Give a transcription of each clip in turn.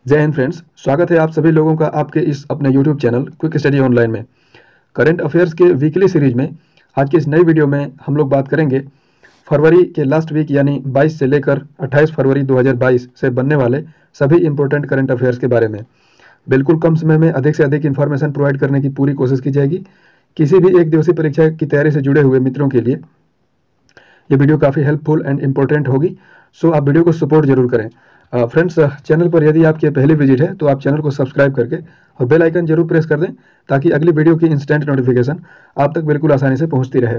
जय हिंद फ्रेंड्स, स्वागत है आप सभी लोगों का आपके इस अपने YouTube channel quick study online में। करंट अफेयर्स के वीकली सीरीज में आज की इस नई वीडियो में हम लोग बात करेंगे फरवरी के लास्ट वीक यानी 22 से लेकर 28 फरवरी 2022 से बनने वाले सभी इंपॉर्टेंट करंट अफेयर्स के बारे में। बिल्कुल कम समय में अधिक से अधिक इन्फॉर्मेशन प्रोवाइड करने की पूरी कोशिश की जाएगी। किसी भी एक दिवसीय परीक्षा की तैयारी से जुड़े हुए मित्रों के लिए ये वीडियो काफ़ी हेल्पफुल एंड इम्पोर्टेंट होगी, सो आप वीडियो को सपोर्ट जरूर करें। फ्रेंड्स, चैनल पर यदि आपकी पहली विजिट है तो आप चैनल को सब्सक्राइब करके और बेल आइकन जरूर प्रेस कर दें ताकि अगली वीडियो की इंस्टेंट नोटिफिकेशन आप तक बिल्कुल आसानी से पहुंचती रहे।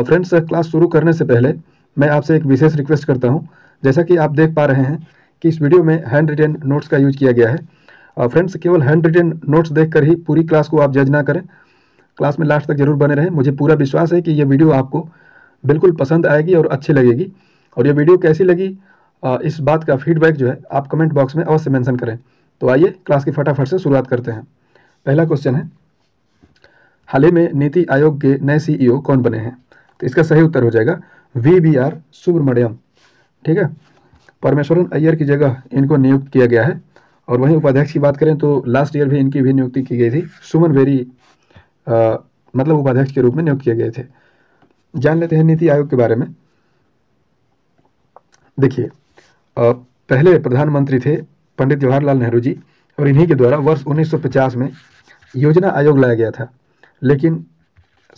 फ्रेंड्स, क्लास शुरू करने से पहले मैं आपसे एक विशेष रिक्वेस्ट करता हूं। जैसा कि आप देख पा रहे हैं कि इस वीडियो में हैंड रिटेन नोट्स का यूज किया गया है। फ्रेंड्स, केवल हैंड रिटेन नोट्स देखकर ही पूरी क्लास को आप जज ना करें। क्लास में लास्ट तक जरूर बने रहें। मुझे पूरा विश्वास है कि ये वीडियो आपको बिल्कुल पसंद आएगी और अच्छी लगेगी। और ये वीडियो कैसी लगी इस बात का फीडबैक जो है आप कमेंट बॉक्स में अवश्य मेंशन करें। तो आइए क्लास की फटाफट से शुरुआत करते हैं। पहला क्वेश्चन है, हाल ही में नीति आयोग के नए सीईओ कौन बने हैं? तो इसका सही उत्तर हो जाएगा VVR सुब्रमण्यम। ठीक है, परमेश्वरन अय्यर की जगह इनको नियुक्त किया गया है। और वहीं उपाध्यक्ष की बात करें तो लास्ट ईयर भी इनकी भी नियुक्ति की गई थी। सुमन बेरी मतलब उपाध्यक्ष के रूप में नियुक्त किए गए थे। जान लेते हैं नीति आयोग के बारे में। देखिए, पहले प्रधानमंत्री थे पंडित जवाहरलाल नेहरू जी और इन्हीं के द्वारा वर्ष 1950 में योजना आयोग लाया गया था। लेकिन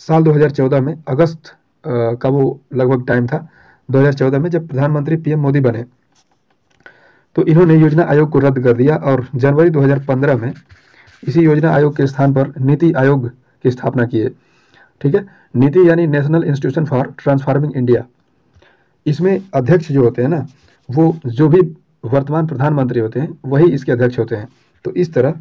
साल 2014 में अगस्त का वो लगभग टाइम था 2014 में, जब प्रधानमंत्री PM मोदी बने तो इन्होंने योजना आयोग को रद्द कर दिया और जनवरी 2015 में इसी योजना आयोग के स्थान पर नीति आयोग की स्थापना किए। ठीक है, नीति यानी national institution for transforming India. इसमें अध्यक्ष जो होते हैं ना, वो जो भी वर्तमान प्रधानमंत्री होते हैं वही इसके अध्यक्ष होते हैं। तो इस तरह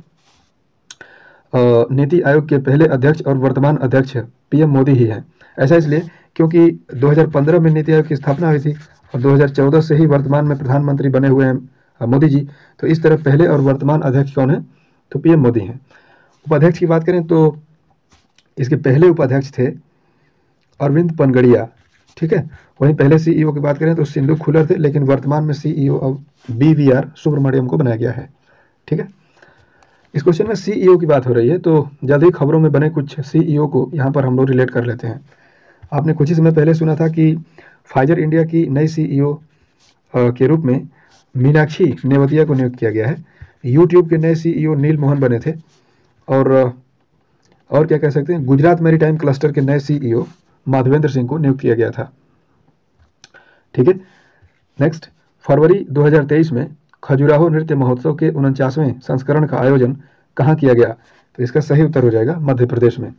नीति आयोग के पहले अध्यक्ष और वर्तमान अध्यक्ष PM मोदी ही हैं। ऐसा इसलिए क्योंकि 2015 में नीति आयोग की स्थापना हुई थी और 2014 से ही वर्तमान में प्रधानमंत्री बने हुए हैं मोदी जी। तो इस तरह पहले और वर्तमान अध्यक्ष कौन है? तो PM मोदी हैं। उपाध्यक्ष की बात करें तो इसके पहले उपाध्यक्ष थे अरविंद पनगड़िया। ठीक है, वहीं पहले CEO की बात करें तो सिंधु खुलर थे, लेकिन वर्तमान में CEO अब VVR सुब्रमण्यम को बनाया गया है। ठीक है, इस क्वेश्चन में CEO की बात हो रही है तो जल्द ही खबरों में बने कुछ CEO को यहाँ पर हम लोग रिलेट कर लेते हैं। आपने कुछ ही समय पहले सुना था कि फाइजर इंडिया की नई CEO के रूप में मीनाक्षी नेवतिया को नियुक्त किया गया है। YouTube के नए CEO नील मोहन बने थे। और क्या कह सकते हैं, गुजरात मैरीटाइम क्लस्टर के नए CEO माधवेंद्र सिंह को नियुक्त किया गया था। ठीक है, नेक्स्ट, फरवरी 2023 में खजुराहो नृत्य महोत्सव के 49वें संस्करण का आयोजन कहाँ किया गया? तो इसका सही उत्तर हो जाएगा मध्य प्रदेश में।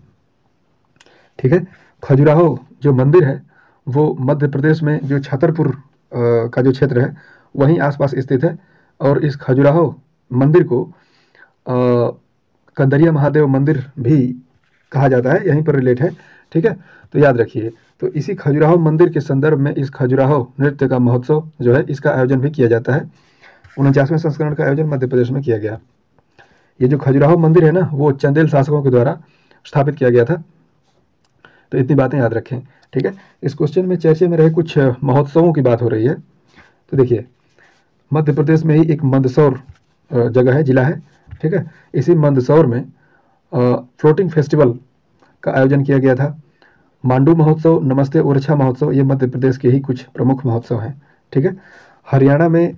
ठीक है, खजुराहो जो मंदिर है वो मध्य प्रदेश में जो छतरपुर का जो क्षेत्र है वहीं आसपास स्थित है। और इस खजुराहो मंदिर को कंदरिया महादेव मंदिर भी कहा जाता है, यहीं पर रिलेट है। ठीक है, तो याद रखिए। तो इसी खजुराहो मंदिर के संदर्भ में इस खजुराहो नृत्य का महोत्सव जो है इसका आयोजन भी किया जाता है। 49वें संस्करण का आयोजन मध्य प्रदेश में किया गया। ये जो खजुराहो मंदिर है ना, वो चंदेल शासकों के द्वारा स्थापित किया गया था। तो इतनी बातें याद रखें। ठीक है, इस क्वेश्चन में चर्चे में रहे कुछ महोत्सवों की बात हो रही है। तो देखिए, मध्य प्रदेश में ही एक मंदसौर जगह है, जिला है। ठीक है, इसी मंदसौर में फ्लोटिंग फेस्टिवल का आयोजन किया गया था। मांडू महोत्सव, नमस्ते ओरछा महोत्सव, ये मध्य प्रदेश के ही कुछ प्रमुख महोत्सव हैं। ठीक है, हरियाणा में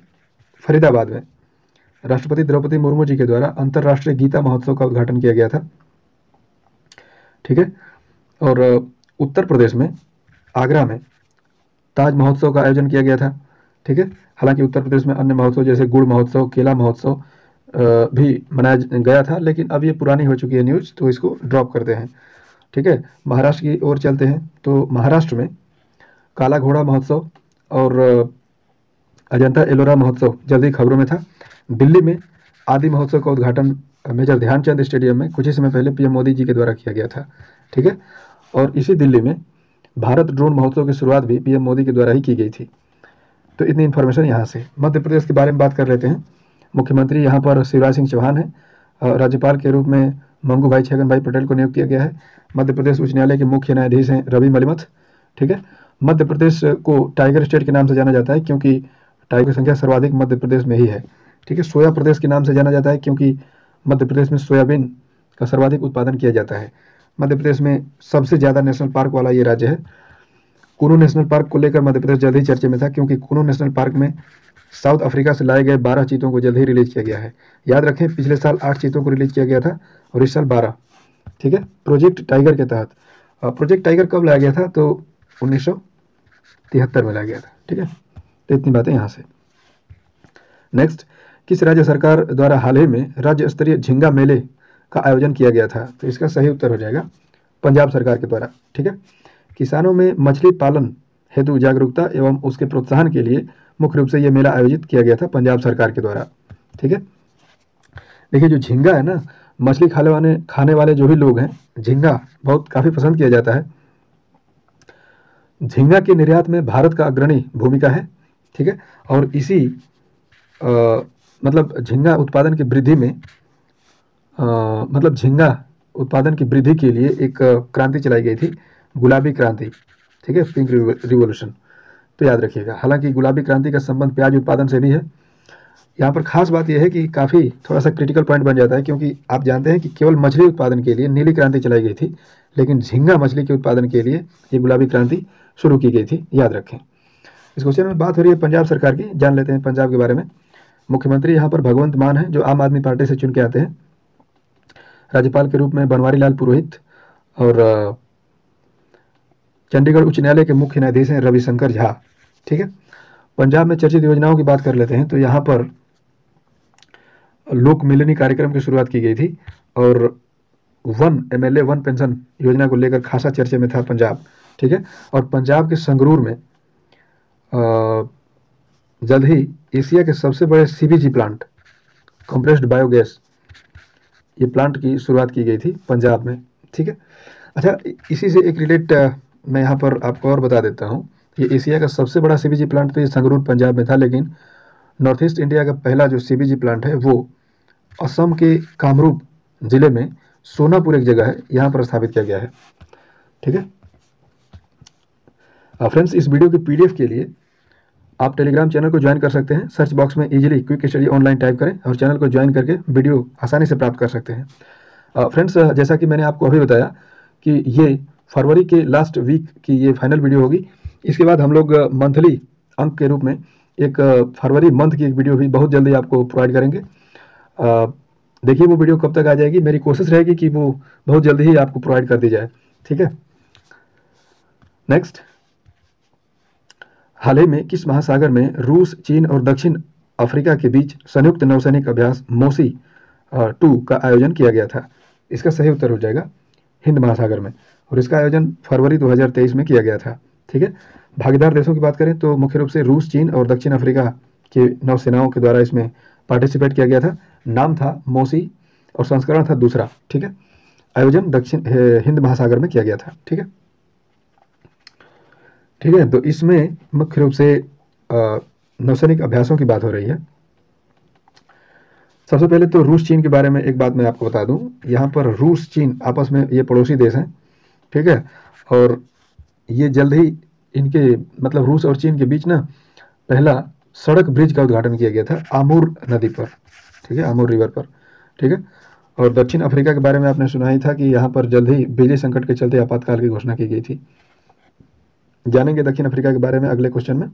फरीदाबाद में राष्ट्रपति द्रौपदी मुर्मू जी के द्वारा अंतर्राष्ट्रीय गीता महोत्सव का उद्घाटन किया गया था। ठीक है, और उत्तर प्रदेश में आगरा में ताज महोत्सव का आयोजन किया गया था। ठीक है, हालांकि उत्तर प्रदेश में अन्य महोत्सव जैसे गुड़ महोत्सव, केला महोत्सव भी मनाया गया था, लेकिन अब ये पुरानी हो चुकी है न्यूज़, तो इसको ड्रॉप करते हैं। ठीक है, महाराष्ट्र की ओर चलते हैं। तो महाराष्ट्र में काला घोड़ा महोत्सव और अजंता एलोरा महोत्सव जल्दी खबरों में था। दिल्ली में आदि महोत्सव का उद्घाटन मेजर ध्यानचंद स्टेडियम में कुछ ही समय पहले PM मोदी जी के द्वारा किया गया था। ठीक है, और इसी दिल्ली में भारत ड्रोन महोत्सव की शुरुआत भी PM मोदी के द्वारा ही की गई थी। तो इतनी इन्फॉर्मेशन यहाँ से। मध्य प्रदेश के बारे में बात कर लेते हैं। मुख्यमंत्री यहाँ पर शिवराज सिंह चौहान है। राज्यपाल के रूप में मंगू भाई छगन भाई पटेल को नियुक्त किया गया है। मध्य प्रदेश उच्च न्यायालय के मुख्य न्यायाधीश हैं रवि मलिमथ। ठीक है, मध्य प्रदेश को टाइगर स्टेट के नाम से जाना जाता है क्योंकि टाइगर की संख्या सर्वाधिक मध्य प्रदेश में ही है। ठीक है। सोया प्रदेश के नाम से जाना जाता है क्योंकि मध्य प्रदेश में सोयाबीन का सर्वाधिक उत्पादन किया जाता है। मध्य प्रदेश में सबसे ज़्यादा नेशनल पार्क वाला ये राज्य है। कुनू नेशनल पार्क को लेकर मध्य प्रदेश जल्द ही चर्चे में था क्योंकि कुनू नेशनल पार्क में साउथ अफ्रीका से लाए गए 12 चीतों को जल्द ही रिलीज किया गया है। याद रखें, पिछले साल 8 चीतों को रिलीज किया गया था और इस साल 12। ठीक है, प्रोजेक्ट टाइगर के तहत। प्रोजेक्ट टाइगर कब लाया गया था? तो 1973 में लाया गया था। ठीक है, तो इतनी बातें यहाँ से। नेक्स्ट, किस राज्य सरकार द्वारा हाल ही में राज्य स्तरीय झींगा मेले का आयोजन किया गया था? तो इसका सही उत्तर हो जाएगा पंजाब सरकार के द्वारा। ठीक है, किसानों में मछली पालन हेतु जागरूकता एवं उसके प्रोत्साहन के लिए मुख्य रूप से ये मेला आयोजित किया गया था पंजाब सरकार के द्वारा। ठीक है, देखिए जो झींगा है ना, मछली खाने वाले जो भी लोग हैं, झींगा बहुत काफ़ी पसंद किया जाता है। झींगा के निर्यात में भारत का अग्रणी भूमिका है। ठीक है, और इसी मतलब झींगा उत्पादन की वृद्धि में मतलब झींगा उत्पादन की वृद्धि के लिए एक क्रांति चलाई गई थी, गुलाबी क्रांति। ठीक है, पिंक रिवॉल्यूशन। तो याद रखिएगा, हालांकि गुलाबी क्रांति का संबंध प्याज उत्पादन से भी है। यहाँ पर खास बात यह है कि काफ़ी थोड़ा सा क्रिटिकल पॉइंट बन जाता है क्योंकि आप जानते हैं कि केवल मछली उत्पादन के लिए नीली क्रांति चलाई गई थी, लेकिन झींगा मछली के उत्पादन के लिए ये गुलाबी क्रांति शुरू की गई थी। याद रखें। इस क्वेश्चन में बात हो रही है पंजाब सरकार की, जान लेते हैं पंजाब के बारे में। मुख्यमंत्री यहाँ पर भगवंत मान है जो आम आदमी पार्टी से चुन के आते हैं। राज्यपाल के रूप में बनवारी लाल पुरोहित और चंडीगढ़ उच्च न्यायालय के मुख्य न्यायाधीश हैं रविशंकर झा। ठीक है, पंजाब में चर्चित योजनाओं की बात कर लेते हैं। तो यहाँ पर लोक मिलनी कार्यक्रम की शुरुआत की गई थी और 1 MLA 1 पेंशन योजना को लेकर खासा चर्चे में था पंजाब। ठीक है, और पंजाब के संगरूर में जल्द ही एशिया के सबसे बड़े CBG प्लांट, कंप्रेस्ड बायोगैस, ये प्लांट की शुरुआत की गई थी पंजाब में। ठीक है, अच्छा इसी से एक रिलेट मैं यहाँ पर आपको और बता देता हूँ। ये एशिया का सबसे बड़ा CBG प्लांट तो ये संगरूर पंजाब में था, लेकिन नॉर्थ ईस्ट इंडिया का पहला जो CBG प्लांट है वो असम के कामरूप जिले में सोनापुर एक जगह है, यहाँ पर स्थापित किया गया है। ठीक है फ्रेंड्स, इस वीडियो के PDF के लिए आप टेलीग्राम चैनल को ज्वाइन कर सकते हैं। सर्च बॉक्स में easily quick study online type करें और चैनल को ज्वाइन करके वीडियो आसानी से प्राप्त कर सकते हैं। फ्रेंड्स, जैसा कि मैंने आपको अभी बताया कि ये फरवरी के लास्ट वीक की ये फाइनल वीडियो होगी। इसके बाद हम लोग मंथली अंक के रूप में एक फरवरी मंथ की एक वीडियो भी बहुत जल्दी आपको प्रोवाइड करेंगे। देखिए वो वीडियो कब तक आ जाएगी, मेरी कोशिश रहेगी कि वो बहुत जल्दी ही आपको प्रोवाइड कर दी जाए। ठीक है, नेक्स्ट, हाल ही में किस महासागर में रूस, चीन और दक्षिण अफ्रीका के बीच संयुक्त नौसैनिक अभ्यास मोसी 2 का आयोजन किया गया था? इसका सही उत्तर हो जाएगा हिंद महासागर में, और इसका आयोजन फरवरी 2023 में किया गया था। ठीक है, भागीदार देशों की बात करें तो मुख्य रूप से रूस, चीन और दक्षिण अफ्रीका के नौसेनाओं के द्वारा इसमें पार्टिसिपेट किया गया था। नाम था मोसी और संस्करण था दूसरा। ठीक है, आयोजन दक्षिण हिंद महासागर में किया गया था। ठीक है, ठीक है, तो इसमें मुख्य रूप से नौसैनिक अभ्यासों की बात हो रही है। सबसे पहले तो रूस चीन के बारे में एक बात मैं आपको बता दूं। यहाँ पर रूस चीन आपस में ये पड़ोसी देश हैं। ठीक है, और ये जल्द ही इनके मतलब रूस और चीन के बीच ना पहला सड़क ब्रिज का उद्घाटन किया गया था आमूर नदी पर। ठीक है, आमूर रिवर पर। ठीक है, और दक्षिण अफ्रीका के बारे में आपने सुना ही था कि यहाँ पर जल्द ही बिजली संकट के चलते आपातकाल की घोषणा की गई थी। जानेंगे दक्षिण अफ्रीका के बारे में अगले क्वेश्चन में।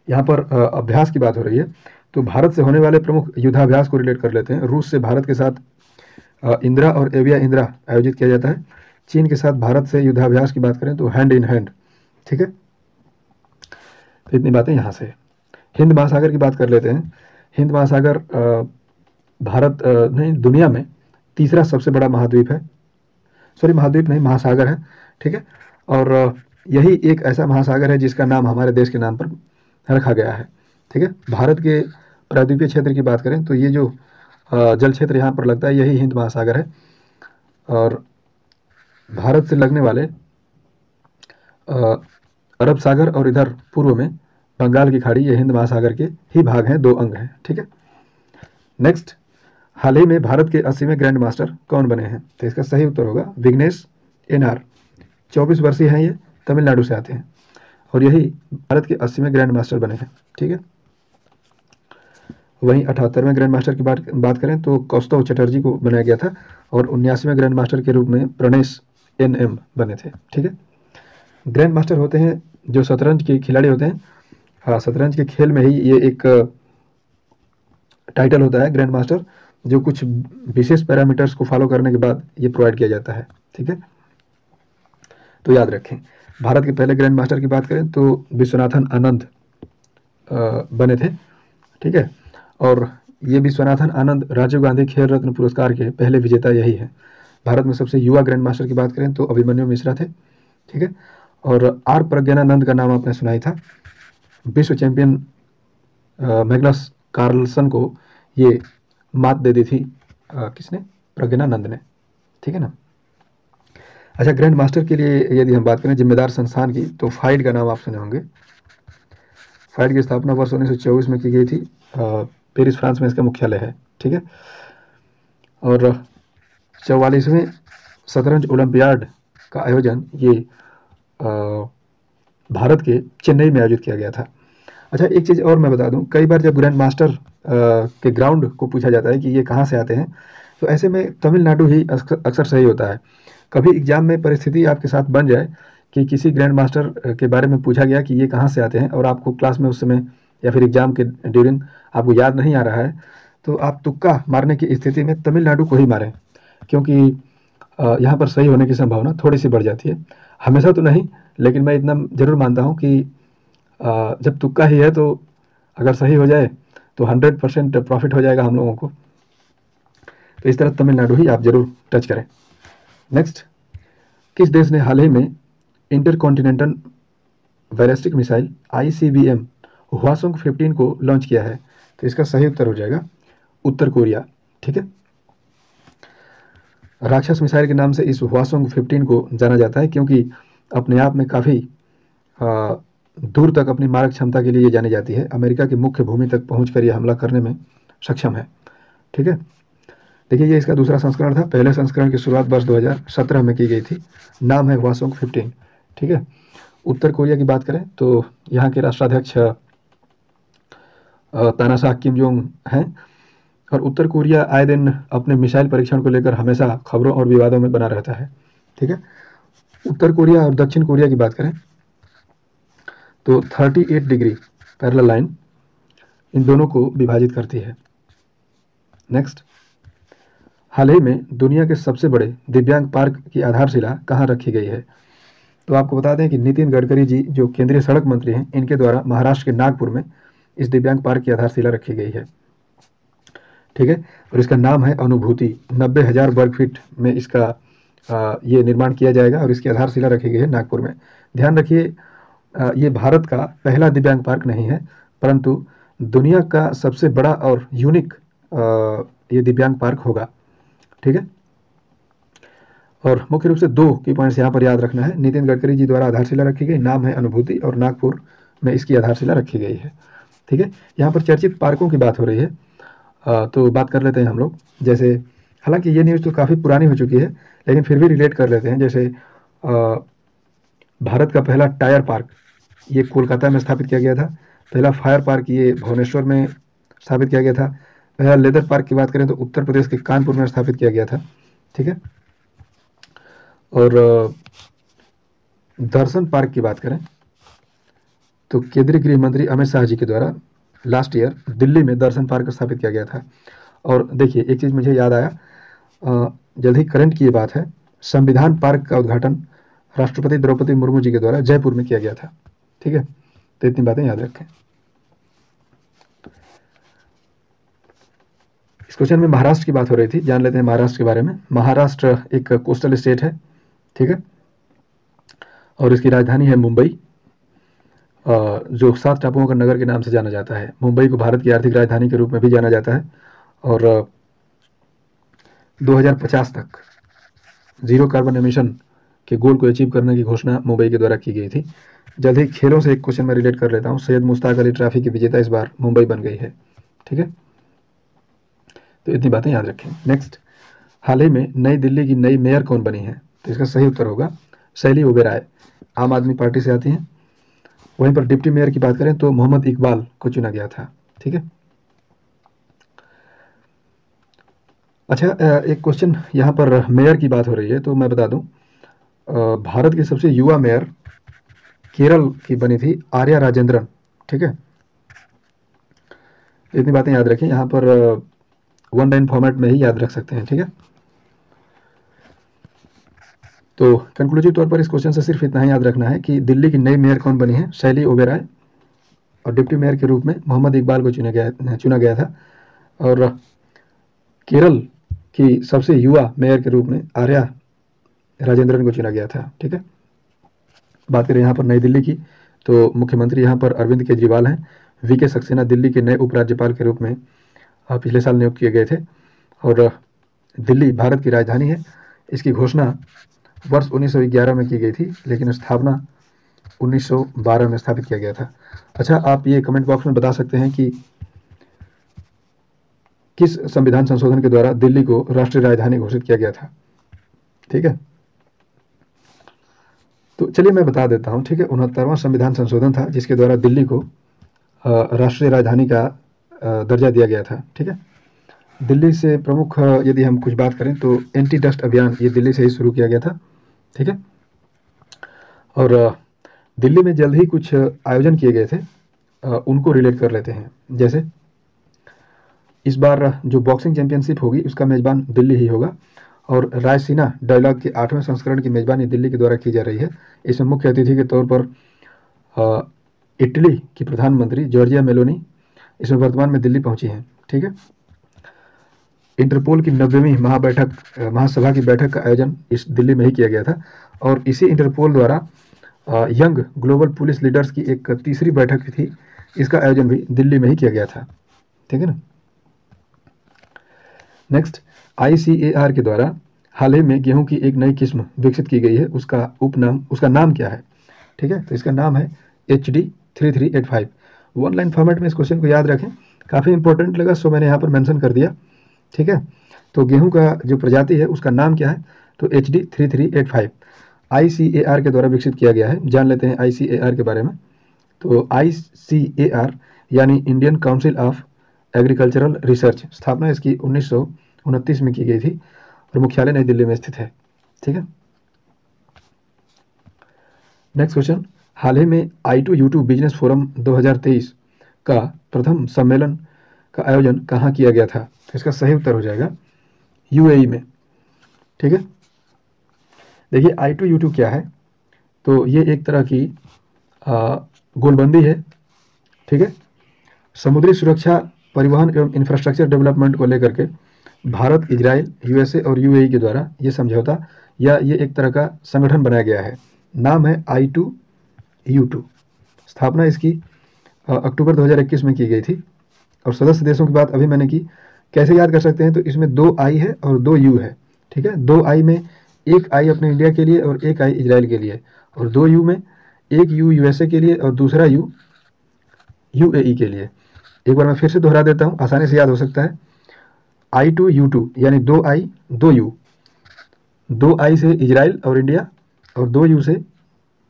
यहाँ पर अभ्यास की बात हो रही है तो भारत से होने वाले प्रमुख युद्धाभ्यास को रिलेट कर लेते हैं। रूस से भारत के साथ इंदिरा और एविया इंदिरा आयोजित किया जाता है। चीन के साथ भारत से युद्धाभ्यास की बात करें तो हैंड इन हैंड। ठीक है, तो इतनी बातें यहाँ से। हिंद महासागर की बात कर लेते हैं। हिंद महासागर भारत नहीं दुनिया में तीसरा सबसे बड़ा महाद्वीप है। सॉरी, महाद्वीप नहीं, महासागर है। ठीक है, और यही एक ऐसा महासागर है जिसका नाम हमारे देश के नाम पर रखा गया है। ठीक है, भारत के प्रायद्वीपीय क्षेत्र की बात करें तो ये जो जल क्षेत्र यहाँ पर लगता है यही हिंद महासागर है, और भारत से लगने वाले अरब सागर और इधर पूर्व में बंगाल की खाड़ी, ये हिंद महासागर के ही भाग हैं, 2 अंग हैं। ठीक है, नेक्स्ट, हाल ही में भारत के 80वें ग्रैंड मास्टर कौन बने हैं? तो इसका सही उत्तर होगा विघ्नेश NR। 24 वर्षीय हैं, ये तमिलनाडु से आते हैं और यही भारत के 80वें ग्रैंड मास्टर बने हैं। ठीक है, वहीं 78वें ग्रैंड मास्टर की बात करें तो कौस्तव चटर्जी को बनाया गया था, और 79वें ग्रैंड मास्टर के रूप में प्रणेश NM बने थे। ठीक है, ग्रैंड मास्टर होते हैं जो शतरंज के खिलाड़ी होते हैं। हाँ, शतरंज के खेल में ही ये एक टाइटल होता है ग्रैंड मास्टर, जो कुछ विशेष पैरामीटर्स को फॉलो करने के बाद ये प्रोवाइड किया जाता है। ठीक है, तो याद रखें। भारत के पहले ग्रैंड मास्टर की बात करें तो विश्वनाथन आनंद बने थे। ठीक है, और ये विश्वनाथन आनंद राजीव गांधी खेल रत्न पुरस्कार के पहले विजेता यही है। भारत में सबसे युवा ग्रैंड मास्टर की बात करें तो अभिमन्यु मिश्रा थे। ठीक है, और आर प्रज्ञानानंद का नाम आपने सुना ही था। विश्व चैंपियन मैग्नस कार्लसन को ये मात दे दी थी किसने? प्रज्ञानानंद ने। ठीक है ना। अच्छा, ग्रैंड मास्टर के लिए यदि हम बात करें जिम्मेदार संस्थान की, तो फाइड का नाम आप सुने होंगे। फाइड की स्थापना वर्ष 1924 में की गई थी। पेरिस फ्रांस में इसका मुख्यालय है। ठीक है, और 44वें शतरंज ओलंपियाड का आयोजन ये भारत के चेन्नई में आयोजित किया गया था। अच्छा, एक चीज़ और मैं बता दूं, कई बार जब ग्रैंड मास्टर के ग्राउंड को पूछा जाता है कि ये कहाँ से आते हैं, तो ऐसे में तमिलनाडु ही अक्सर सही होता है। कभी एग्जाम में परिस्थिति आपके साथ बन जाए कि किसी ग्रैंड मास्टर के बारे में पूछा गया कि ये कहाँ से आते हैं, और आपको क्लास में उस समय या फिर एग्जाम के ड्यूरिंग आपको याद नहीं आ रहा है, तो आप तुक्का मारने की स्थिति में तमिलनाडु को ही मारें, क्योंकि यहाँ पर सही होने की संभावना थोड़ी सी बढ़ जाती है। हमेशा तो नहीं, लेकिन मैं इतना जरूर मानता हूँ कि जब तुक्का ही है तो अगर सही हो जाए तो 100% प्रॉफिट हो जाएगा हम लोगों को। तो इस तरह तमिलनाडु ही आप जरूर टच करें। नेक्स्ट, किस देश ने हाल ही में intercontinental ballistic missile ICBM Hwasong 15 को लॉन्च किया है? तो इसका सही उत्तर हो जाएगा उत्तर कोरिया। ठीक है, राक्षस मिसाइल के नाम से इस हवासोंग 15 को जाना जाता है, क्योंकि अपने आप में काफ़ी दूर तक अपनी मारक क्षमता के लिए ये जानी जाती है। अमेरिका की मुख्य भूमि तक पहुंचकर ये हमला करने में सक्षम है। ठीक है, देखिए ये इसका दूसरा संस्करण था। पहले संस्करण की शुरुआत वर्ष 2017 में की गई थी। नाम है हवासोंग 15। ठीक है, उत्तर कोरिया की बात करें तो यहाँ के राष्ट्राध्यक्ष तानाशाह किम जोंग हैं, और उत्तर कोरिया आए दिन अपने मिसाइल परीक्षण को लेकर हमेशा खबरों और विवादों में बना रहता है। ठीक है, उत्तर कोरिया और दक्षिण कोरिया की बात करें तो 38 डिग्री पैरेलल लाइन इन दोनों को विभाजित करती है। नेक्स्ट, हाल ही में दुनिया के सबसे बड़े दिव्यांग पार्क की आधारशिला कहाँ रखी गई है? तो आपको बता दें कि नितिन गडकरी जी जो केंद्रीय सड़क मंत्री हैं, इनके द्वारा महाराष्ट्र के नागपुर में इस दिव्यांग पार्क की आधारशिला रखी गई है। ठीक है, और इसका नाम है अनुभूति। 90,000 वर्ग फीट में इसका ये निर्माण किया जाएगा, और इसकी आधारशिला रखी गई है नागपुर में। ध्यान रखिए, ये भारत का पहला दिव्यांग पार्क नहीं है, परंतु दुनिया का सबसे बड़ा और यूनिक ये दिव्यांग पार्क होगा। ठीक है, और मुख्य रूप से 2 की पॉइंट्स यहाँ पर याद रखना है। नितिन गडकरी जी द्वारा आधारशिला रखी गई, नाम है अनुभूति, और नागपुर में इसकी आधारशिला रखी गई है। ठीक है, यहाँ पर चर्चित पार्कों की बात हो रही है, तो बात कर लेते हैं हम लोग। जैसे, हालांकि ये न्यूज़ तो काफ़ी पुरानी हो चुकी है, लेकिन फिर भी रिलेट कर लेते हैं। जैसे भारत का पहला टायर पार्क ये कोलकाता में स्थापित किया गया था। पहला फायर पार्क ये भुवनेश्वर में स्थापित किया गया था। पहला लेदर पार्क की बात करें तो उत्तर प्रदेश के कानपुर में स्थापित किया गया था। ठीक है, और दर्शन पार्क की बात करें तो केंद्रीय गृह मंत्री अमित शाह जी के द्वारा लास्ट ईयर दिल्ली में दर्शन पार्क स्थापित किया गया था। और देखिए, एक चीज़ मुझे याद आया, जल्द ही करंट की ये बात है, संविधान पार्क का उद्घाटन राष्ट्रपति द्रौपदी मुर्मू जी के द्वारा जयपुर में किया गया था। ठीक है, तो इतनी बातें याद रखें। इस क्वेश्चन में महाराष्ट्र की बात हो रही थी, जान लेते हैं महाराष्ट्र के बारे में। महाराष्ट्र एक कोस्टल स्टेट है। ठीक है, और इसकी राजधानी है मुंबई, जो 7 टापुओं का नगर के नाम से जाना जाता है। मुंबई को भारत की आर्थिक राजधानी के रूप में भी जाना जाता है, और 2050 तक 0 कार्बन एमिशन के गोल को अचीव करने की घोषणा मुंबई के द्वारा की गई थी। जल्द ही खेलों से एक क्वेश्चन मैं रिलेट कर लेता हूँ। सैयद मुश्ताक अली ट्रॉफी की विजेता इस बार मुंबई बन गई है। ठीक है, तो इतनी बातें याद रखें। नेक्स्ट, हाल ही में नई दिल्ली की नई मेयर कौन बनी है? तो इसका सही उत्तर होगा शैली ओबेरॉय, आम आदमी पार्टी से आती हैं। वहीं पर डिप्टी मेयर की बात करें तो मोहम्मद इकबाल को चुना गया था। ठीक है, अच्छा, एक क्वेश्चन यहाँ पर मेयर की बात हो रही है, तो मैं बता दूं, भारत की सबसे युवा मेयर केरल की बनी थी आर्या राजेंद्रन। ठीक है, इतनी बातें याद रखें, यहाँ पर वन लाइन फॉर्मेट में ही याद रख सकते हैं। ठीक है, तो कंक्लूसिव तौर पर इस क्वेश्चन से सिर्फ इतना ही याद रखना है कि दिल्ली की नई मेयर कौन बनी है, शैली ओबेरॉय, और डिप्टी मेयर के रूप में मोहम्मद इकबाल को चुना गया था, और केरल की सबसे युवा मेयर के रूप में आर्या राजेंद्रन को चुना गया था। ठीक है, बात करें यहाँ पर नई दिल्ली की, तो मुख्यमंत्री यहाँ पर अरविंद केजरीवाल हैं। वीके सक्सेना दिल्ली के नए उपराज्यपाल के रूप में पिछले साल नियुक्त किए गए थे, और दिल्ली भारत की राजधानी है। इसकी घोषणा वर्ष 1911 में की गई थी, लेकिन स्थापना 1912 में स्थापित किया गया था। अच्छा, आप ये कमेंट बॉक्स में बता सकते हैं कि किस संविधान संशोधन के द्वारा दिल्ली को राष्ट्रीय राजधानी घोषित किया गया था। ठीक है, तो चलिए मैं बता देता हूँ। ठीक है, 69वां संविधान संशोधन था जिसके द्वारा दिल्ली को राष्ट्रीय राजधानी का दर्जा दिया गया था। ठीक है, दिल्ली से प्रमुख यदि हम कुछ बात करें तो एंटी डस्ट अभियान ये दिल्ली से ही शुरू किया गया था। ठीक है, और दिल्ली में जल्द ही कुछ आयोजन किए गए थे, उनको रिलेट कर लेते हैं। जैसे इस बार जो बॉक्सिंग चैंपियनशिप होगी उसका मेज़बान दिल्ली ही होगा, और रायसीना डायलॉग के 8वें संस्करण की मेज़बानी दिल्ली के द्वारा की जा रही है। इसमें मुख्य अतिथि के तौर पर इटली की प्रधानमंत्री जॉर्जिया मेलोनी इसमें वर्तमान में दिल्ली पहुंची हैं। ठीक है, इंटरपोल की 90वीं महासभा की बैठक का आयोजन इस दिल्ली में ही किया गया था, और इसी इंटरपोल द्वारा यंग ग्लोबल पुलिस लीडर्स की एक तीसरी बैठक थी, इसका आयोजन भी दिल्ली में ही किया गया था। ठीक है ना। नेक्स्ट, ICAR के द्वारा हाल ही में गेहूं की एक नई किस्म विकसित की गई है, उसका नाम क्या है। ठीक है, तो इसका नाम है HD 3385। वन लाइन फॉर्मेट में इस क्वेश्चन को याद रखें, काफ़ी इंपॉर्टेंट लगा सो मैंने यहाँ पर मेंशन कर दिया। ठीक है, तो गेहूं का जो प्रजाति है उसका नाम क्या है, तो HD 3385 ICAR के द्वारा विकसित किया गया है। जान लेते हैं ICAR के बारे में। तो ICAR यानी Indian council of agricultural research, स्थापना इसकी 1929 में की गई थी, और मुख्यालय नई दिल्ली में स्थित है। ठीक है, नेक्स्ट क्वेश्चन, हाल ही में I2U2 बिजनेस फोरम 2023 का प्रथम सम्मेलन का आयोजन कहाँ किया गया था, तो इसका सही उत्तर हो जाएगा UAE में। ठीक है, देखिए I2U2 क्या है, तो ये एक तरह की गोलबंदी है। ठीक है, समुद्री सुरक्षा, परिवहन एवं इंफ्रास्ट्रक्चर डेवलपमेंट को लेकर के भारत, इजराइल, USA और UAE के द्वारा ये समझौता या ये एक तरह का संगठन बनाया गया है। नाम है I2U2। स्थापना इसकी अक्टूबर 2021 में की गई थी, और सदस्य देशों की बात अभी मैंने की। कैसे याद कर सकते हैं, तो इसमें 2 I है और 2 U है। ठीक है, 2 I में एक I अपने इंडिया के लिए और एक I इजराइल के लिए, और 2 U में एक U USA के लिए और दूसरा U UAE के लिए। एक बार मैं फिर से दोहरा देता हूँ, आसानी से याद हो सकता है। I2U2 यानी 2 I 2 U, 2 I से इजराइल और इंडिया, और 2 U से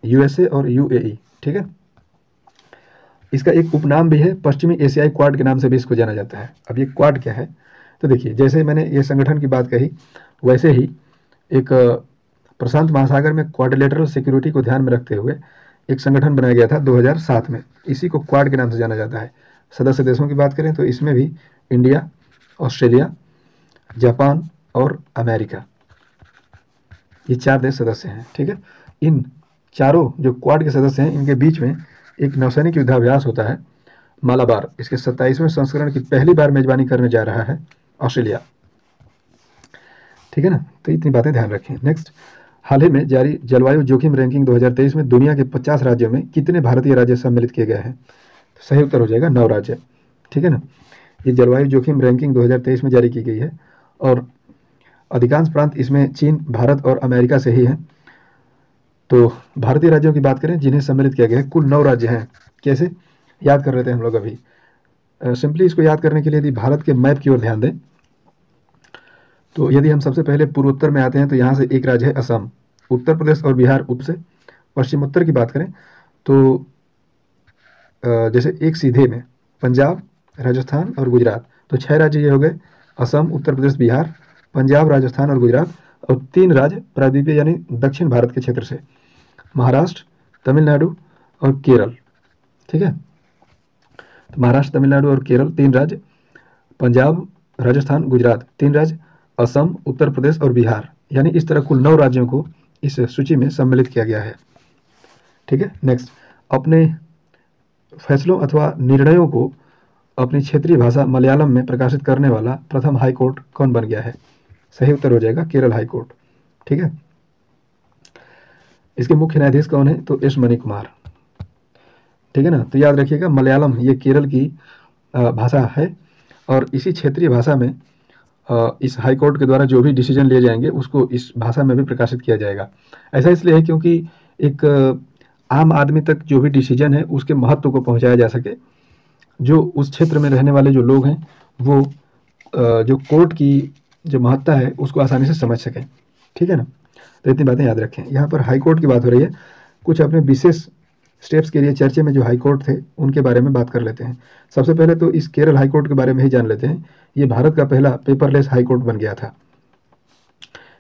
USA और UAE। ठीक है, इसका एक उपनाम भी है, पश्चिमी एशियाई क्वाड के नाम से भी इसको जाना जाता है। अब ये क्वाड क्या है, तो देखिए जैसे मैंने ये संगठन की बात कही, वैसे ही एक प्रशांत महासागर में क्वाड्रिलेटरल सिक्योरिटी को ध्यान में रखते हुए एक संगठन बनाया गया था 2007 में, इसी को क्वाड के नाम से जाना जाता है। सदस्य देशों की बात करें तो इसमें भी इंडिया, ऑस्ट्रेलिया, जापान और अमेरिका, ये 4 देश सदस्य हैं। ठीक है, इन चारों जो क्वाड के सदस्य हैं इनके बीच में एक नौसैनिक युद्धाभ्यास होता है मालाबार, इसके 27वें संस्करण की पहली बार मेजबानी करने जा रहा है ऑस्ट्रेलिया। ठीक है ना, तो इतनी बातें ध्यान रखें। नेक्स्ट, हाल ही में जारी जलवायु जोखिम रैंकिंग 2023 में दुनिया के 50 राज्यों में कितने भारतीय राज्य सम्मिलित किए गए हैं, तो सही उत्तर हो जाएगा 9 राज्य। ठीक है ना, ये जलवायु जोखिम रैंकिंग 2023 में जारी की गई है, और अधिकांश प्रांत इसमें चीन, भारत और अमेरिका से ही हैं। तो भारतीय राज्यों की बात करें जिन्हें सम्मिलित किया गया है, कुल 9 राज्य हैं। कैसे याद कर लेते हैं हम लोग अभी, सिंपली इसको याद करने के लिए यदि भारत के मैप की ओर ध्यान दें, तो यदि हम सबसे पहले पूर्वोत्तर में आते हैं तो यहाँ से एक राज्य है असम, उत्तर प्रदेश और बिहार उप से। पश्चिमोत्तर की बात करें तो जैसे एक सीधे में पंजाब, राजस्थान और गुजरात, तो 6 राज्य ये हो गए, असम, उत्तर प्रदेश, बिहार पंजाब, राजस्थान और गुजरात, और 3 राज्य प्रायद्वीपीय यानी दक्षिण भारत के क्षेत्र से, महाराष्ट्र, तमिलनाडु और केरल। ठीक है, तो महाराष्ट्र, तमिलनाडु और केरल 3 राज्य, पंजाब, राजस्थान, गुजरात 3 राज्य, असम, उत्तर प्रदेश और बिहार, यानी इस तरह कुल 9 राज्यों को इस सूची में सम्मिलित किया गया है। ठीक है, नेक्स्ट, अपने फैसलों अथवा निर्णयों को अपनी क्षेत्रीय भाषा मलयालम में प्रकाशित करने वाला प्रथम हाई कोर्ट कौन बन गया है? सही उत्तर हो जाएगा केरल हाई कोर्ट। ठीक है, इसके मुख्य न्यायाधीश कौन है? तो एस मणि कुमार। ठीक है ना, तो याद रखिएगा मलयालम ये केरल की भाषा है, और इसी क्षेत्रीय भाषा में इस हाई कोर्ट के द्वारा जो भी डिसीजन लिए जाएंगे उसको इस भाषा में भी प्रकाशित किया जाएगा। ऐसा इसलिए है क्योंकि एक आम आदमी तक जो भी डिसीजन है उसके महत्व को पहुंचाया जा सके, जो उस क्षेत्र में रहने वाले जो लोग हैं वो जो कोर्ट की जो महत्ता है उसको आसानी से समझ सकें। ठीक है ना, तो इतनी बातें याद रखें। यहाँ पर हाई कोर्ट की बात हो रही है, कुछ अपने विशेष स्टेप्स के लिए चर्चे में जो हाई कोर्ट थे उनके बारे में बात कर लेते हैं। सबसे पहले तो इस केरल हाई कोर्ट के बारे में ही जान लेते हैं। ये भारत का पहला पेपरलेस हाई कोर्ट बन गया था।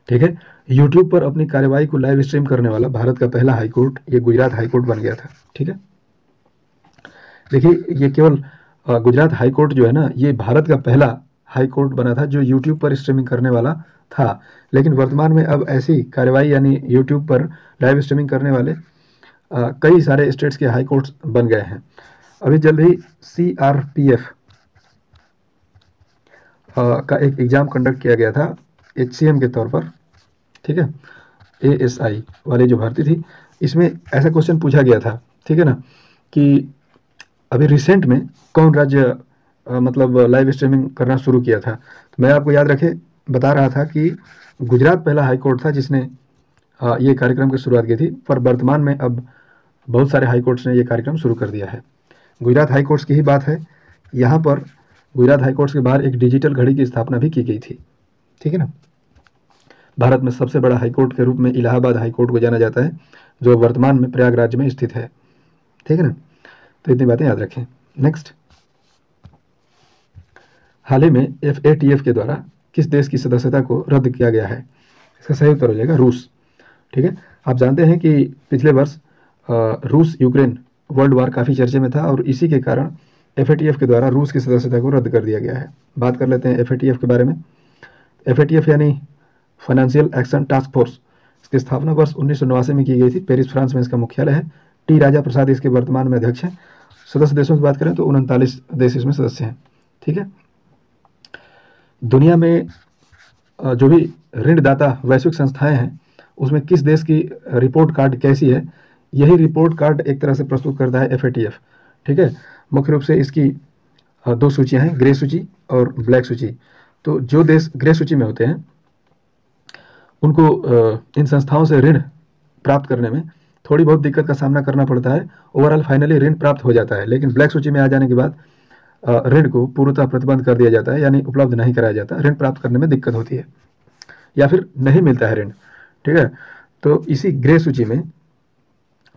ठीक है, यूट्यूब पर अपनी कार्यवाही को लाइव स्ट्रीम करने वाला भारत का पहला हाई कोर्ट ये गुजरात हाई कोर्ट बन गया था। ठीक है, देखिए ये केवल गुजरात हाई कोर्ट जो है ना, ये भारत का पहला हाई कोर्ट बना था जो यूट्यूब पर स्ट्रीमिंग करने वाला था, लेकिन वर्तमान में अब ऐसी कार्यवाही यानी यूट्यूब पर लाइव स्ट्रीमिंग करने वाले कई सारे स्टेट्स के हाई कोर्ट्स बन गए हैं। अभी जल्द ही CRPF का एक एग्ज़ाम कंडक्ट किया गया था HCM के तौर पर। ठीक है, ASI वाली जो भर्ती थी, इसमें ऐसा क्वेश्चन पूछा गया था, ठीक है ना, कि अभी रिसेंट में कौन राज्य मतलब लाइव स्ट्रीमिंग करना शुरू किया था। तो मैं आपको याद रखे बता रहा था कि गुजरात पहला हाई कोर्ट था जिसने ये कार्यक्रम की शुरुआत की थी, पर वर्तमान में अब बहुत सारे हाई कोर्ट्स ने ये कार्यक्रम शुरू कर दिया है। गुजरात हाई कोर्ट्स की ही बात है, यहाँ पर गुजरात हाई कोर्ट्स के बाहर एक डिजिटल घड़ी की स्थापना भी की गई थी। ठीक है ना, भारत में सबसे बड़ा हाई कोर्ट के रूप में इलाहाबाद हाई कोर्ट को जाना जाता है, जो वर्तमान में प्रयागराज में स्थित है। ठीक है ना, तो इतनी बातें याद रखें। नेक्स्ट, हाल ही में FATF के द्वारा किस देश की सदस्यता को रद्द किया गया है? इसका सही उत्तर हो जाएगा रूस। ठीक है, आप जानते हैं कि पिछले वर्ष रूस यूक्रेन वर्ल्ड वार काफ़ी चर्चे में था, और इसी के कारण FATF के द्वारा रूस की सदस्यता को रद्द कर दिया गया है। बात कर लेते हैं FATF के बारे में। FATF यानी फाइनेंशियल एक्शन टास्क फोर्स, इसकी स्थापना वर्ष 1989 में की गई थी। पेरिस, फ्रांस में इसका मुख्यालय है। T राजा प्रसाद इसके वर्तमान में अध्यक्ष हैं। सदस्य देशों की बात करें तो 39 देश इसमें सदस्य हैं। ठीक है, दुनिया में जो भी ऋणदाता वैश्विक संस्थाएं हैं उसमें किस देश की रिपोर्ट कार्ड कैसी है, यही रिपोर्ट कार्ड एक तरह से प्रस्तुत करता है FATF। ठीक है, मुख्य रूप से इसकी 2 सूचियां हैं, ग्रे सूची और ब्लैक सूची। तो जो देश ग्रे सूची में होते हैं उनको इन संस्थाओं से ऋण प्राप्त करने में थोड़ी बहुत दिक्कत का सामना करना पड़ता है। ओवरऑल फाइनली ऋण प्राप्त हो जाता है, लेकिन ब्लैक सूची में आ जाने के बाद ऋण को पूर्णतः प्रतिबंध कर दिया जाता है, यानी उपलब्ध नहीं कराया जाता। ऋण प्राप्त करने में दिक्कत होती है या फिर नहीं मिलता है ऋण। ठीक है, तो इसी ग्रे सूची में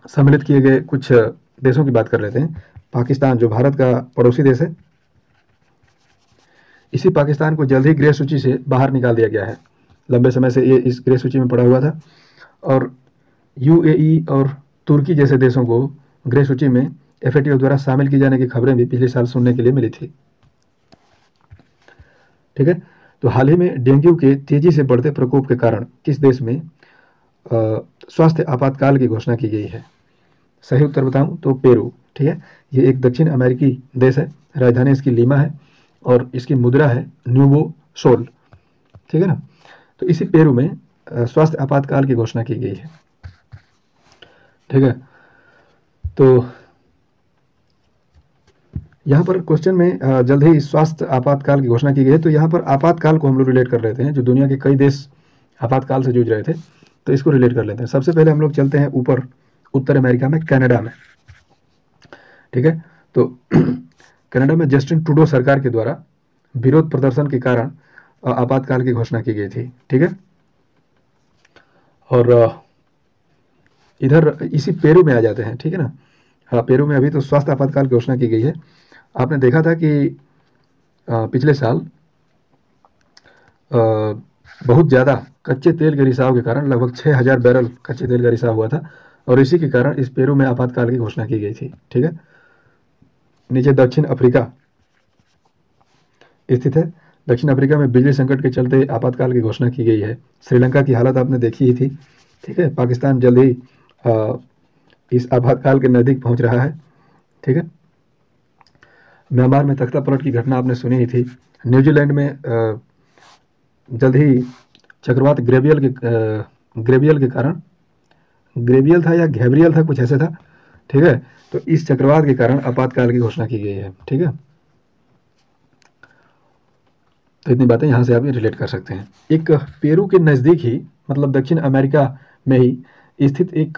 सम्मिलित किए गए कुछ देशों की बात कर लेते हैं। पाकिस्तान, जो भारत का पड़ोसी देश है, इसी पाकिस्तान को जल्द ही ग्रे सूची से बाहर निकाल दिया गया है। लंबे समय से ये इस ग्रे सूची में पड़ा हुआ था, और UAE और तुर्की जैसे देशों को ग्रे सूची में FATF द्वारा शामिल किए जाने की खबरें भी पिछले साल सुनने के लिए मिली थी। ठीक है, तो हाल ही में डेंगू के तेजी से बढ़ते प्रकोप के कारण किस देश में स्वास्थ्य आपातकाल की घोषणा की गई है? सही उत्तर बताऊं तो पेरू। ठीक है, ये एक दक्षिण अमेरिकी देश है, राजधानी इसकी लीमा है और इसकी मुद्रा है न्यूबो सोल। ठीक है ना, तो इसी पेरू में स्वास्थ्य आपातकाल की घोषणा की गई है। ठीक है, तो यहाँ पर क्वेश्चन में जल्द ही स्वास्थ्य आपातकाल की घोषणा की गई है, तो यहाँ पर आपातकाल को हम लोग रिलेट कर लेते हैं। जो दुनिया के कई देश आपातकाल से जूझ रहे थे, तो इसको रिलेट कर लेते हैं। सबसे पहले हम लोग चलते हैं ऊपर उत्तर अमेरिका में, कनाडा में। ठीक है, तो कनाडा में जस्टिन ट्रूडो सरकार के द्वारा विरोध प्रदर्शन के कारण आपातकाल की घोषणा की गई थी। ठीक है, और इधर इसी पेरू में आ जाते हैं। ठीक है ना, हाँ, पेरू में अभी तो स्वास्थ्य आपातकाल की घोषणा की गई है। आपने देखा था कि पिछले साल बहुत ज़्यादा कच्चे तेल के रिसाव के कारण लगभग 6,000 बैरल कच्चे तेल का रिसाव हुआ था और इसी के कारण इस पेरू में आपातकाल की घोषणा की गई थी। ठीक है, नीचे दक्षिण अफ्रीका स्थित है। दक्षिण अफ्रीका में बिजली संकट के चलते आपातकाल की घोषणा की गई है। श्रीलंका की हालत आपने देखी ही थी। ठीक है, पाकिस्तान जल्द ही इस आपातकाल के नज़दीक पहुंच रहा है। ठीक है, म्यांमार में तख्ता पलट की घटना आपने सुनी ही थी। न्यूजीलैंड में जल्द ही चक्रवात ग्रेवियल के कारण, ग्रेवियल था या घेब्रियल था, कुछ ऐसे था। ठीक है, तो इस चक्रवात के कारण आपातकाल की घोषणा की गई है। ठीक है, तो इतनी बातें यहाँ से आप रिलेट कर सकते हैं। एक पेरू के नज़दीक ही, मतलब दक्षिण अमेरिका में ही स्थित एक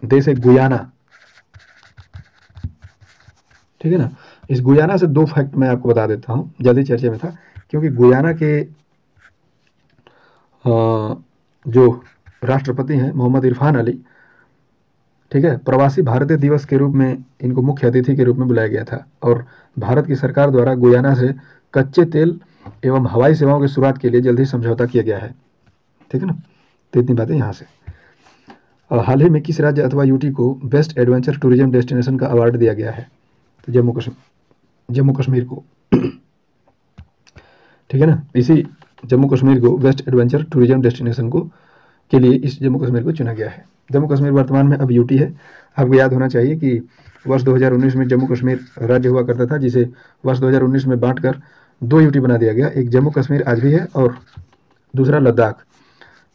देश है गुयाना। ठीक है ना, इस गुयाना से दो फैक्ट मैं आपको बता देता हूँ, जल्दी चर्चा में था, क्योंकि गुयाना के जो राष्ट्रपति हैं मोहम्मद इरफान अली, ठीक है, प्रवासी भारतीय दिवस के रूप में इनको मुख्य अतिथि के रूप में बुलाया गया था और भारत की सरकार द्वारा गुयाना से कच्चे तेल एवं हवाई सेवाओं की शुरुआत के लिए जल्द ही समझौता किया गया है। ठीक है ना, तो इतनी बातें यहाँ से। हाल ही में किस राज्य अथवा यूटी को बेस्ट एडवेंचर टूरिज्म डेस्टिनेशन का अवार्ड दिया गया है? तो जम्मू कश्मीर को। ठीक है ना, इसी जम्मू कश्मीर को बेस्ट एडवेंचर टूरिज्म डेस्टिनेशन को के लिए इस जम्मू कश्मीर को चुना गया है। जम्मू कश्मीर वर्तमान में अब यूटी है। आपको याद होना चाहिए कि वर्ष 2019 में जम्मू कश्मीर राज्य हुआ करता था, जिसे वर्ष 2019 में बांटकर 2 यूटी बना दिया गया। एक जम्मू कश्मीर आज भी है और दूसरा लद्दाख।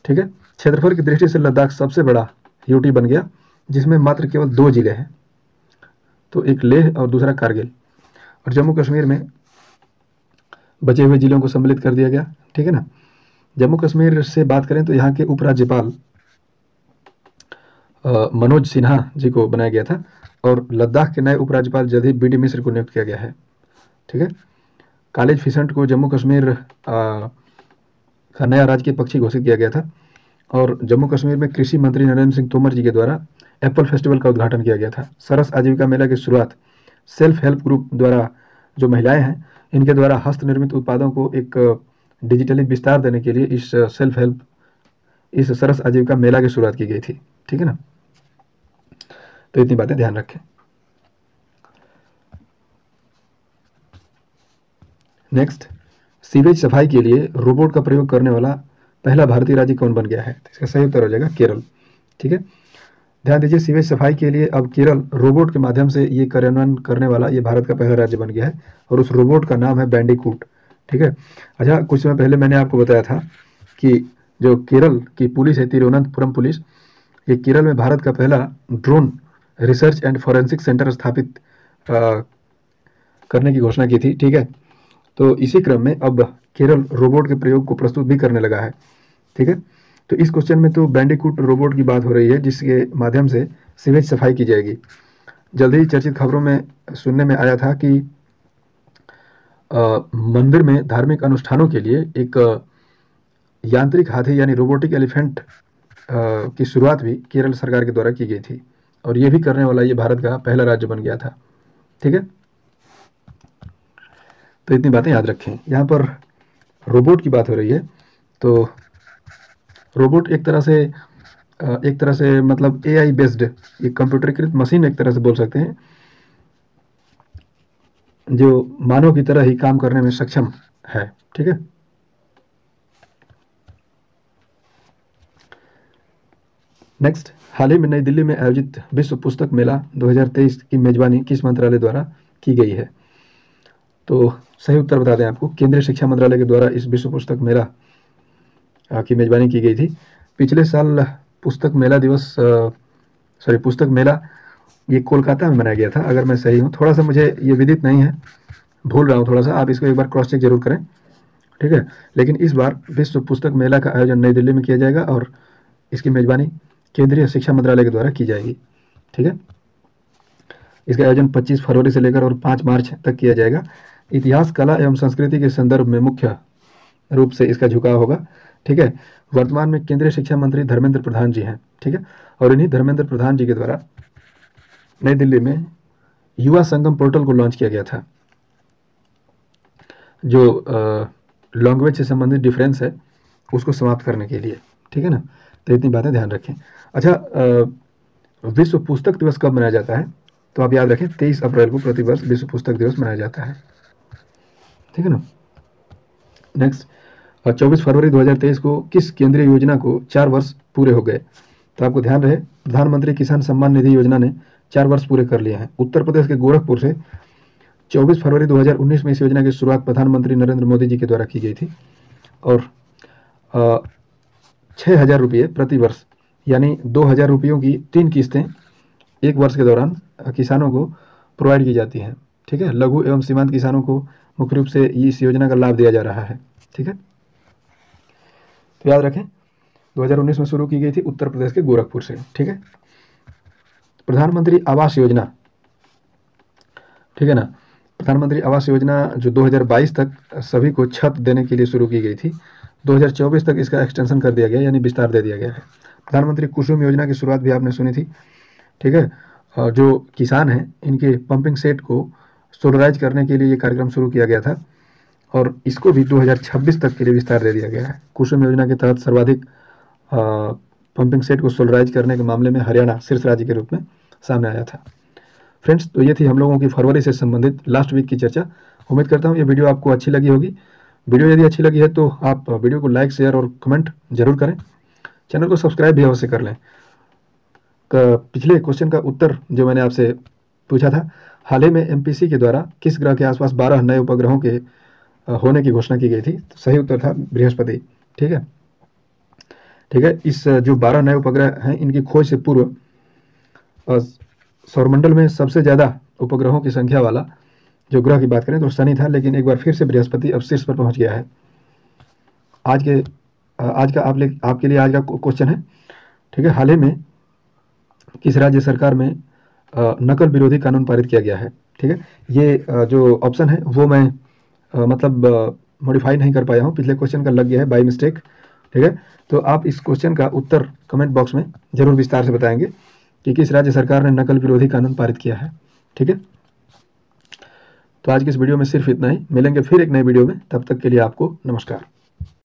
ठीक है, क्षेत्रफल की दृष्टि से लद्दाख सबसे बड़ा यूटी बन गया, जिसमें मात्र केवल 2 जिले हैं, तो एक लेह और दूसरा कारगिल। और जम्मू कश्मीर में बचे हुए जिलों को सम्मिलित कर दिया गया। ठीक है ना, जम्मू कश्मीर से बात करें तो यहाँ के उपराज्यपाल मनोज सिन्हा जी को बनाया गया था और लद्दाख के नए उपराज्यपाल जल्द ही बी.डी. मिश्र को नियुक्त किया गया है। ठीक है, कॉलेज फिसेंट को जम्मू कश्मीर का नया राजकीय पक्षी घोषित किया गया था और जम्मू कश्मीर में कृषि मंत्री नरेंद्र सिंह तोमर जी के द्वारा एप्पल फेस्टिवल का उद्घाटन किया गया था। सरस आजीविका मेला की शुरुआत सेल्फ हेल्प ग्रुप द्वारा, जो महिलाएं हैं, इनके द्वारा हस्त निर्मित उत्पादों को एक डिजिटली विस्तार देने के लिए इस सरस आजीविका मेला की शुरुआत की गई थी। ठीक है ना, तो इतनी बातें ध्यान रखें। नेक्स्ट, सीवेज सफाई के लिए रोबोट का प्रयोग करने वाला पहला भारतीय राज्य कौन बन गया है? तो इसका सही उत्तर हो जाएगा केरल। ठीक है, ध्यान दीजिए, सीवेज सफाई के लिए अब केरल रोबोट के माध्यम से ये कार्यान्वयन करने वाला ये भारत का पहला राज्य बन गया है और उस रोबोट का नाम है बैंडिकूट। ठीक है, अच्छा, कुछ समय पहले मैंने आपको बताया था कि जो केरल की पुलिस है, तिरुवनंतपुरम पुलिस, ये केरल में भारत का पहला drone research and forensic centre स्थापित करने की घोषणा की थी। ठीक है, तो इसी क्रम में अब केरल रोबोट के प्रयोग को प्रस्तुत भी करने लगा है। ठीक है, तो इस क्वेश्चन में तो बैंडिकूट रोबोट की बात हो रही है, जिसके माध्यम से सीवेज सफाई की जाएगी। जल्द ही चर्चित खबरों में सुनने में आया था कि मंदिर में धार्मिक अनुष्ठानों के लिए एक यांत्रिक हाथी यानी रोबोटिक एलिफेंट की शुरुआत भी केरल सरकार के द्वारा की गई थी और ये भी करने वाला ये भारत का पहला राज्य बन गया था। ठीक है, तो इतनी बातें याद रखें। यहाँ पर रोबोट की बात हो रही है, तो रोबोट एक तरह से मतलब एआई बेस्ड, एक कंप्यूटरीकृत मशीन एक तरह से बोल सकते हैं, जो मानव की तरह ही काम करने में सक्षम है। ठीक है, नेक्स्ट, हाल ही में नई दिल्ली में आयोजित विश्व पुस्तक मेला 2023 की मेजबानी किस मंत्रालय द्वारा की गई है? तो सही उत्तर बता दें आपको, केंद्रीय शिक्षा मंत्रालय के द्वारा इस विश्व पुस्तक मेला की मेजबानी की गई थी। पिछले साल पुस्तक मेला ये कोलकाता में मनाया गया था, अगर मैं सही हूँ। थोड़ा सा मुझे ये विदित नहीं है, भूल रहा हूँ थोड़ा सा, आप इसको एक बार क्रॉस चेक जरूर करें। ठीक है, लेकिन इस बार विश्व पुस्तक मेला का आयोजन नई दिल्ली में किया जाएगा और इसकी मेजबानी केंद्रीय शिक्षा मंत्रालय के द्वारा की जाएगी। ठीक है, इसका आयोजन 25 फरवरी से लेकर और 5 मार्च तक किया जाएगा। इतिहास, कला एवं संस्कृति के संदर्भ में मुख्य रूप से इसका झुकाव होगा। ठीक है, वर्तमान में केंद्रीय शिक्षा मंत्री धर्मेंद्र प्रधान जी हैं। ठीक है, और इन्हीं धर्मेंद्र प्रधान जी के द्वारा नई दिल्ली में युवा संगम पोर्टल को लॉन्च किया गया था, जो लैंग्वेज से संबंधित डिफरेंस है उसको समाप्त करने के लिए, ठीक है ना। तो इतनी बातें ध्यान रखें। अच्छा, विश्व पुस्तक दिवस कब मनाया जाता है? तो आप याद रखें 23 अप्रैल को प्रतिवर्ष विश्व पुस्तक दिवस मनाया जाता है, ठीक है ना। नेक्स्ट, 24 फरवरी 2023 को किस केंद्रीय योजना को 4 वर्ष पूरे हो गए? तो आपको ध्यान रहे प्रधानमंत्री किसान सम्मान निधि योजना ने 4 वर्ष पूरे कर लिए हैं। उत्तर प्रदेश के गोरखपुर से 24 फरवरी 2019 में इस योजना की शुरुआत प्रधानमंत्री नरेंद्र मोदी जी के द्वारा की गई थी और 6,000 रुपये प्रति वर्ष यानी 2,000 रुपयों की 3 किस्तें 1 वर्ष के दौरान किसानों को प्रोवाइड की जाती हैं, ठीक है। लघु एवं सीमांत किसानों को मुख्य रूप से इस योजना का लाभ दिया जा रहा है, ठीक है। तो याद रखें 2019 में शुरू की गई थी उत्तर प्रदेश के गोरखपुर से, ठीक है। प्रधानमंत्री आवास योजना, ठीक है ना। प्रधानमंत्री आवास योजना जो 2022 तक सभी को छत देने के लिए शुरू की गई थी, 2024 तक इसका एक्सटेंशन कर दिया गया यानी विस्तार दे दिया गया है। प्रधानमंत्री कुसुम योजना की शुरुआत भी आपने सुनी थी, ठीक है। जो किसान हैं इनके पंपिंग सेट को सोलराइज करने के लिए ये कार्यक्रम शुरू किया गया था और इसको भी 2026 तक के लिए विस्तार दे दिया गया है। कुसुम योजना के तहत सर्वाधिक पंपिंग सेट को सोलराइज करने के मामले में हरियाणा शीर्ष राज्य के रूप में सामने आया था। फ्रेंड्स, तो ये थी हम लोगों की फरवरी से संबंधित लास्ट वीक की चर्चा। उम्मीद करता हूँ ये वीडियो आपको अच्छी लगी होगी। वीडियो यदि अच्छी लगी है तो आप वीडियो को लाइक, शेयर और कमेंट जरूर करें। चैनल को सब्सक्राइब भी अवश्य कर लें। पिछले क्वेश्चन का उत्तर जो मैंने आपसे पूछा था, हाल ही में एमपीसी के द्वारा किस ग्रह के आसपास 12 नए उपग्रहों के होने की घोषणा की गई थी? तो सही उत्तर था बृहस्पति, ठीक है। ठीक है, इस जो 12 नए उपग्रह हैं इनकी खोज से पूर्व सौरमंडल में सबसे ज़्यादा उपग्रहों की संख्या वाला जो ग्रह की बात करें तो शनि था, लेकिन एक बार फिर से बृहस्पति अब शीर्ष पर पहुंच गया है। आज का आपके लिए आज का क्वेश्चन है, ठीक है। हाल ही में किस राज्य सरकार में नकल विरोधी कानून पारित किया गया है? ठीक है, ये जो ऑप्शन है वो मैं मतलब मॉडिफाई नहीं कर पाया हूँ, पिछले क्वेश्चन का लग गया है बाय मिस्टेक, ठीक है। तो आप इस क्वेश्चन का उत्तर कमेंट बॉक्स में जरूर विस्तार से बताएंगे कि किस राज्य सरकार ने नकल विरोधी कानून पारित किया है, ठीक है। तो आज की इस वीडियो में सिर्फ इतना ही, मिलेंगे फिर एक नए वीडियो में, तब तक के लिए आपको नमस्कार।